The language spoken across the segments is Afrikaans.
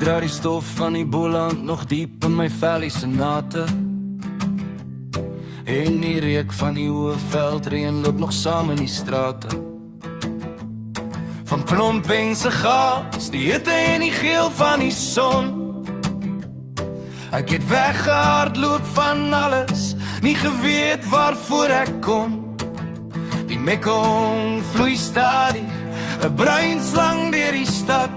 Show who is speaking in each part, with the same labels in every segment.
Speaker 1: dra die stof van die Boland nog diep in my vellie sonate. En die reuk van die hoë veldreën loop nog saam in die strate. Van klomping se gas, die hitte en die geel van die son. Ek het weggehardloop van alles, nie geweet waarvoor ek kom. Die Mekong vloei stadig, 'n bruin slang deur die stad.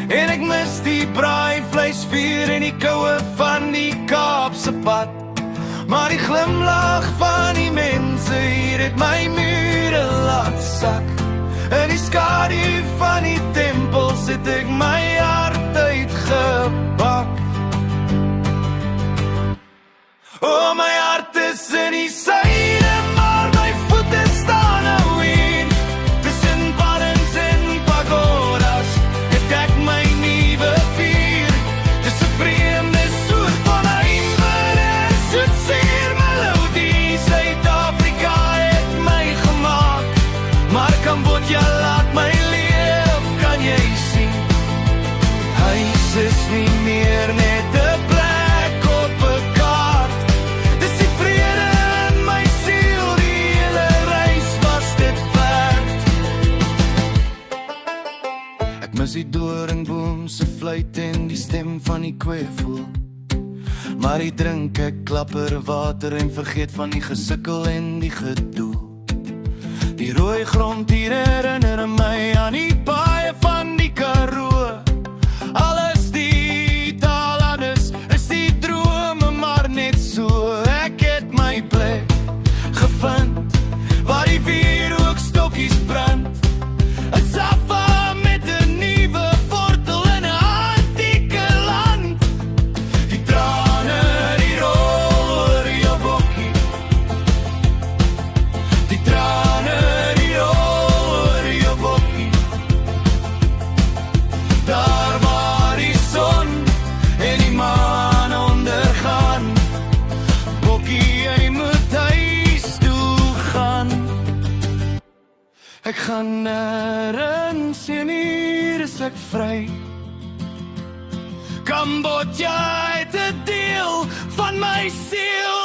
Speaker 1: En ek mis die braaivleisvuur en die koue van die Kaapse pad. Maar die glimlag van die mense hier het my mure laat sak. In die skadu van die tempels het ek my hart uitgebak. O, my hart is in die syde, maar my voete staan nou in. Tussen paddens en pagodas het ek my nuwe vier. Dis 'n vreemde soort van heimer en soetseer melodie. Suid-Afrika het my gemaak, maar Kambodja laat my leef, kan jy sien. Huis is nie meer net 'n plek op 'n kaart. Dis die vrede in my siel, die hele reis was dit werd. Ek mis die doringboom se fluit en die stem van die kweevoël. Maar die drink ek klapper water en vergeet van die gesukkel en die gedoe. Die rooi grond hier herinner my aan die paaie van die Karoo. Alles die taal anders is die drome maar net so. Ek het my plek gevind waar die wierookstokkies brand. 'n Safa met 'n nuwe wortel in 'n antieke land. Die trane die rol oor jou bokkie. Die trane die rol oor jou bokkie. Daar waar die son en die maan ondergaan. Bokkie, jy moet huis toe gaan. Ek gaan nêrens en hier is ek vry. Kambodja het 'n deel van my siel